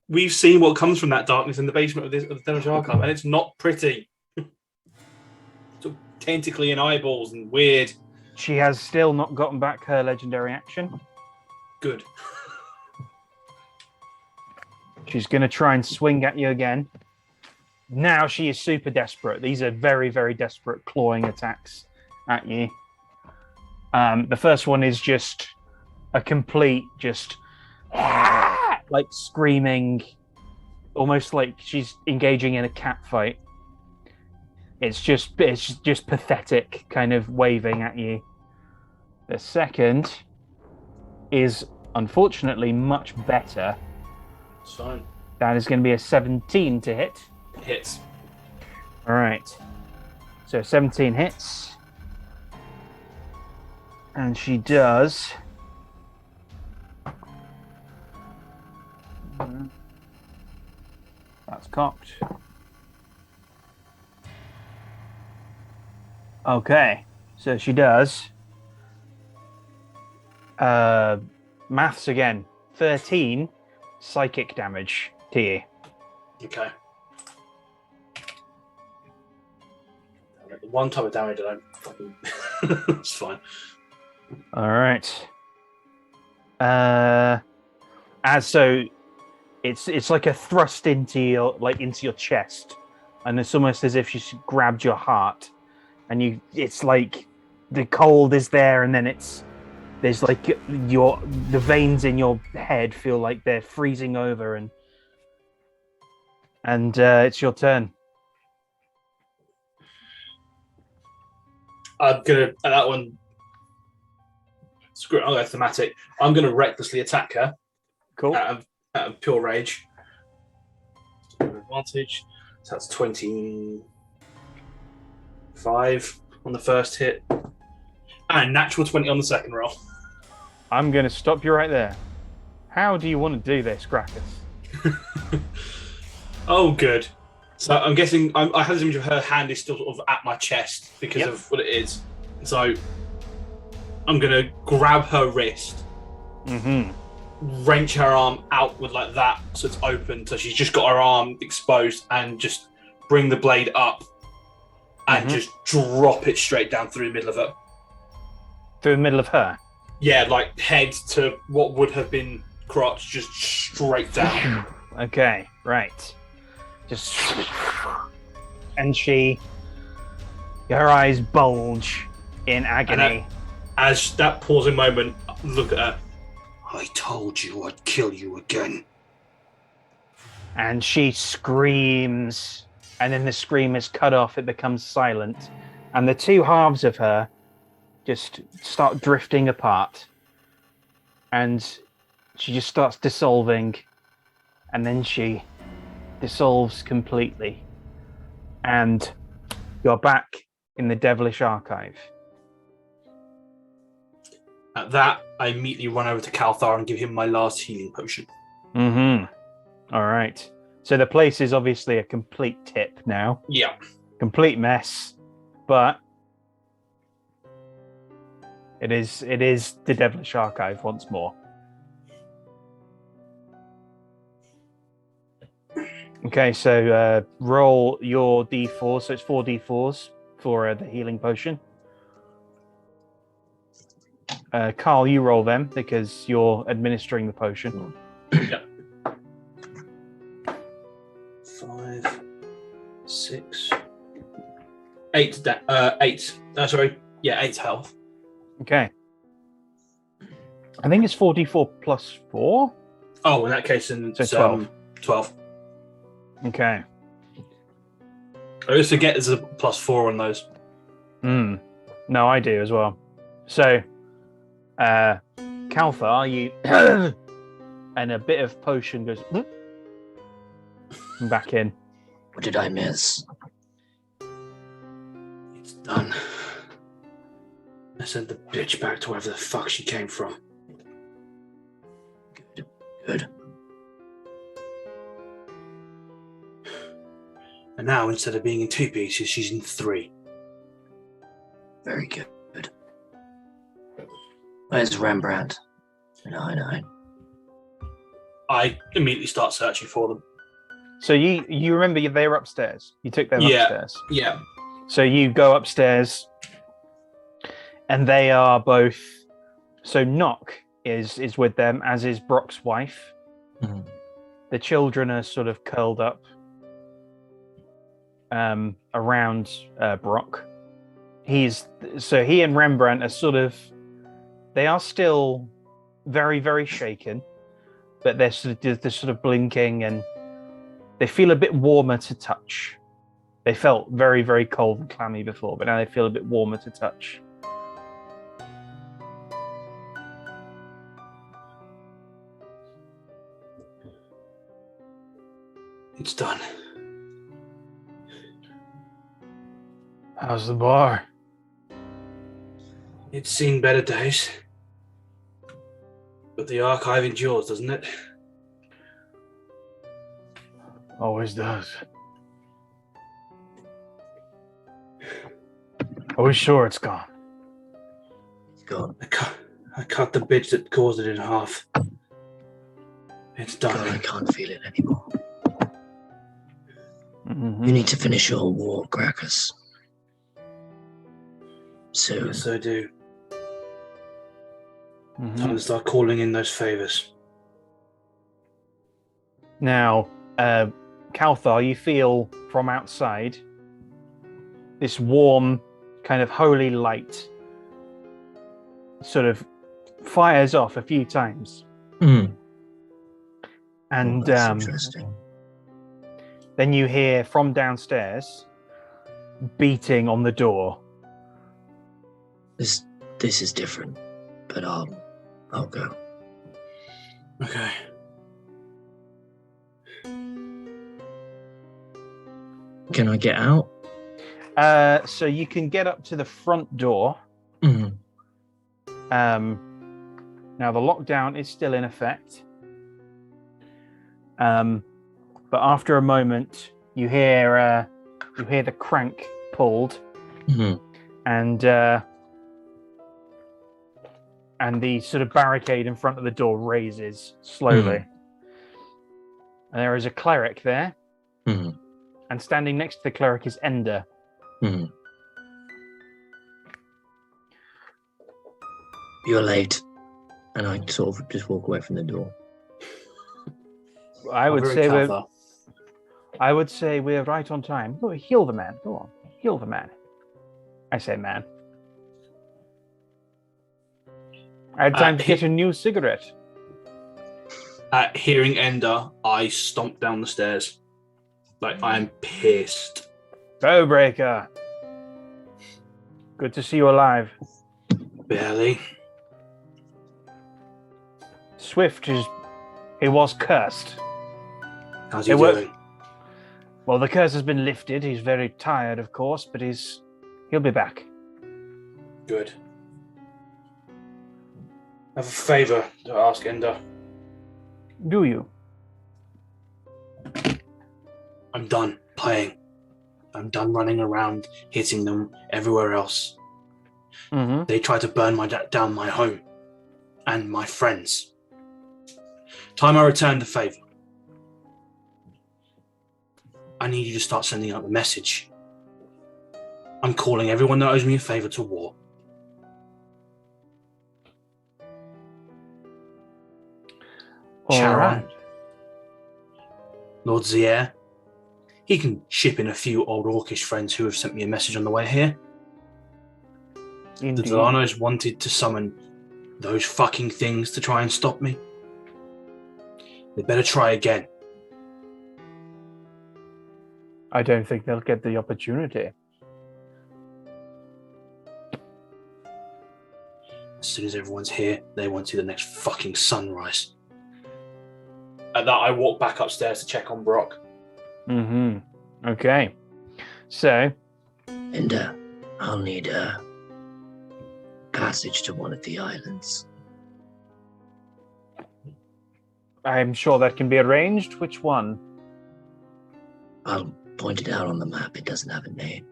We've seen what comes from that darkness in the basement of the Devilish Archive, and it's not pretty. Sort of tentacly and eyeballs and weird. She has still not gotten back her legendary action. Good. She's going to try and swing at you again. Now she is super desperate. These are very, very desperate clawing attacks at you. The first one is just a complete, like screaming, almost like she's engaging in a cat fight. It's just pathetic, kind of waving at you. The second is unfortunately much better. It's fine. That is going to be a 17 to hit. Hits. All right. So 17 hits. And she does... That's cocked. Okay. So she does... maths again. 13 psychic damage to you. Okay. One type of damage I don't fucking... It's fine. All right. So it's like a thrust into your chest, and it's almost as if she's grabbed your heart, and it's like the cold is there, and then there's like the veins in your head feel like they're freezing over, and it's your turn. I'm gonna at that one. Screw it, I'll go thematic. I'm gonna recklessly attack her. Cool. pure rage. Advantage. So that's 25 on the first hit. And natural 20 on the second roll. I'm going to stop you right there. How do you want to do this, Graccus? Oh, good. So I'm guessing I have this image of her hand is still sort of at my chest because of what it is. So I'm going to grab her wrist, wrench her arm outward like that so it's open, so she's just got her arm exposed, and just bring the blade up and just drop it straight down through the middle of her. Through the middle of her? Yeah, like head to what would have been crotch, just straight down. Okay, right. Just... And her eyes bulge in agony. And as that pausing moment, look at her. I told you I'd kill you again. And she screams, and then the scream is cut off, it becomes silent, and the two halves of her just start drifting apart, and she just starts dissolving, and then she dissolves completely, and you're back in the Devilish Archive. At that, I immediately run over to Kalthar and give him my last healing potion. All right. So the place is obviously a complete tip now. Yeah. Complete mess, but it is the Devilish Archive once more. Okay, so roll your D4. So it's 4 D4s for the healing potion. Carl, you roll them because you're administering the potion. Yeah. 5, 6, 8. 8. Sorry. Yeah, 8 health. Okay. I think it's 4d4 plus 4. Oh, in that case, then it's 12. 12. Okay. I always forget there's a plus 4 on those. No, I do as well. So, Kalthar, you and a bit of potion goes back in. What did I miss? It's done. I sent the bitch back to wherever the fuck she came from. Good. And now, instead of being in 2 pieces, she's in 3. Very good. Where's Rembrandt? No. I immediately start searching for them. So you remember they were upstairs. You took them upstairs. Yeah. So you go upstairs, and they are both. So Nock is with them, as is Brock's wife. The children are sort of curled up around Brock. He and Rembrandt are sort of. They are still very, very shaken, but they're sort of blinking, and they feel a bit warmer to touch. They felt very, very cold and clammy before, but now they feel a bit warmer to touch. It's done. How's the bar? It's seen better days. But the archive endures, doesn't it? Always does. Are we sure it's gone? It's gone. I cut the bitch that caused it in half. It's done. God, I can't feel it anymore. You need to finish your war, Graccus. Soon. Yes, I do. Time to start calling in those favors. Now, Kalthar, you feel from outside this warm, kind of holy light sort of fires off a few times. And that's interesting. Then you hear from downstairs beating on the door. This is different, but I'll go. Okay. Can I get out? So you can get up to the front door. Mm. Now the lockdown is still in effect. But after a moment, you hear the crank pulled, and the sort of barricade in front of the door raises slowly. And there is a cleric there, and standing next to the cleric is Ender. You're late, and I sort of just walk away from the door. I would say we're right on time. Go heal the man. Go on, heal the man. I say man. I had time to get a new cigarette. At hearing Ender, I stomp down the stairs. Like, I'm pissed. Bowbreaker. Good to see you alive. Barely. Swift he was cursed. How's he doing? Well, the curse has been lifted. He's very tired, of course, but he'll be back. Good. I have a favour to ask Ender. Do you? I'm done playing. I'm done running around, hitting them everywhere else. They tried to burn down my home and my friends. Time I return the favour. I need you to start sending out the message. I'm calling everyone that owes me a favour to war. Charon, right. Lord Zier, he can ship in a few old orcish friends who have sent me a message on the way here. Indeed. The Villanos wanted to summon those fucking things to try and stop me. They better try again. I don't think they'll get the opportunity. As soon as everyone's here, they won't see the next fucking sunrise. At that, I walk back upstairs to check on Brock. Okay. So. And I'll need a passage to one of the islands. I'm sure that can be arranged. Which one? I'll point it out on the map. It doesn't have a name.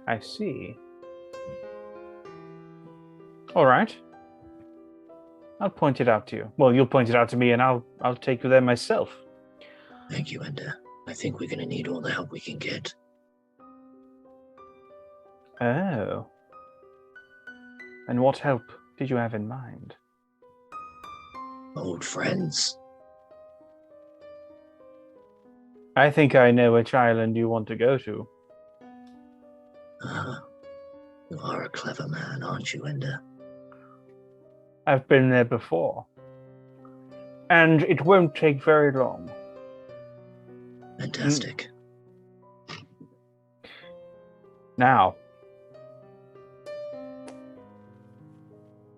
I see. All right. I'll point it out to you. Well, you'll point it out to me, and I'll take you there myself. Thank you, Ender. I think we're going to need all the help we can get. Oh. And what help did you have in mind? Old friends. I think I know which island you want to go to. You are a clever man, aren't you, Ender? I've been there before. And it won't take very long. Fantastic. Now,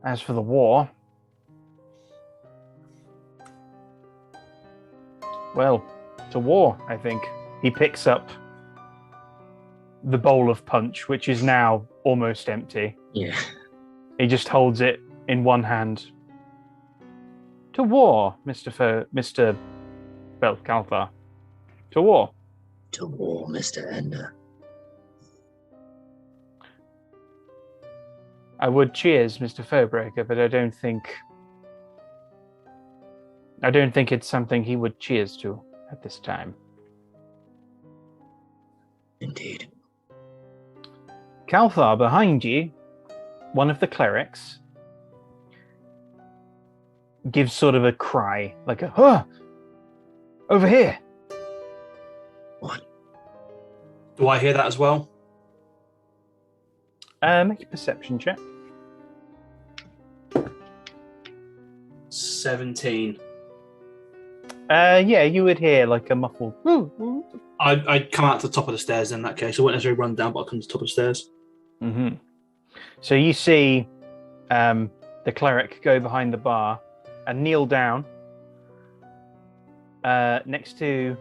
as for the war, well, it's a war, I think. He picks up the bowl of punch, which is now almost empty. Yeah. He just holds it in one hand. To war, Mr. Kalthar. To war. To war, Mr. Ender. I would cheers, Mr. Fowbreaker, but I don't think it's something he would cheers to at this time. Indeed. Kalthar, behind you, one of the clerics gives sort of a cry, like a, huh! Over here! What? Do I hear that as well? Make a perception check. 17. Yeah, you would hear like a muffled woo, woo. I'd come out to the top of the stairs in that case. I wouldn't necessarily run down, but I'd come to the top of the stairs. Mm-hmm. So you see the cleric go behind the bar and kneel down next to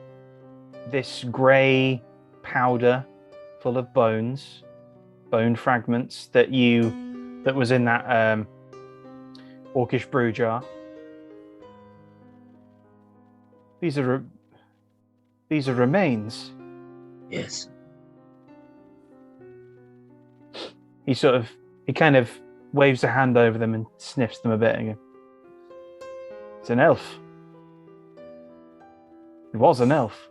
this grey powder full of bones, bone fragments that was in that orcish brew jar. These are remains. Yes. He kind of waves a hand over them and sniffs them a bit and goes, it's an elf. It was an elf.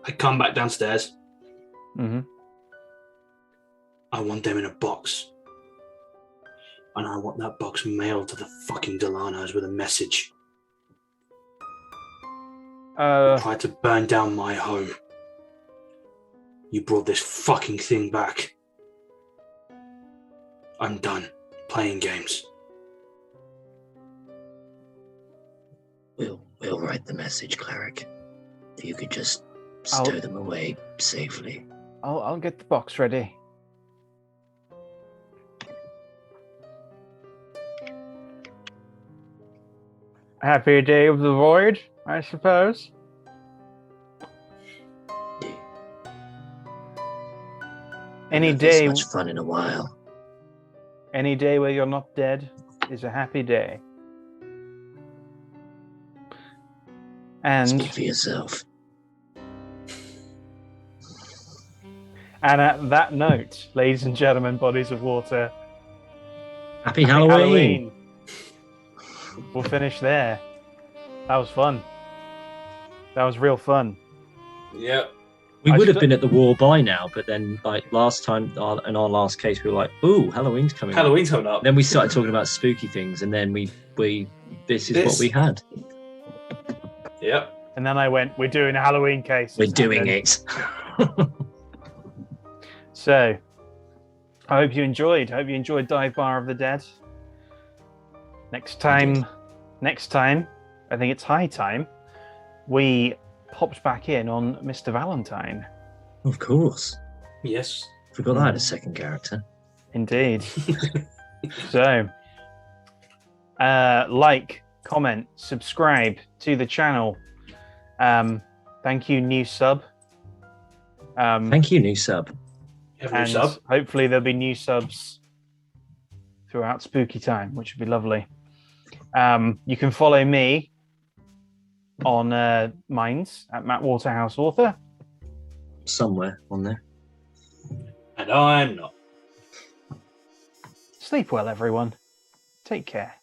I come back downstairs. Mm-hmm. I want them in a box. And I want that box mailed to the fucking Delanos with a message. Tried to burn down my home. You brought this fucking thing back. I'm done playing games. We'll write the message, cleric. If you could just stow them away safely. I'll get the box ready. Happy day of the void, I suppose. Any day, much fun in a while. Any day where you're not dead is a happy day. And speak for yourself. And at that note, ladies and gentlemen, bodies of water, happy Halloween. We'll finish there. That was fun. That was real fun. Yeah. We would have been at the war by now, but then, like last time, in our last case, we were like, "Ooh, Halloween's coming up." Then we started talking about spooky things, and then this is what we had. Yep. And then I went, "We're doing a Halloween case. We're doing it." So, I hope you enjoyed. I hope you enjoyed Dive Bar of the Dead. Next time, I think it's high time we popped back in on Mr. Valentine. Of course. Yes. Forgot I had a second character. Indeed. So, like, comment, subscribe to the channel. Thank you, new sub. Thank you, new sub. And hopefully there'll be new subs throughout spooky time, which would be lovely. You can follow me on Minds at Matt Waterhouse Author. Somewhere on there. And I'm not. Sleep well, everyone. Take care.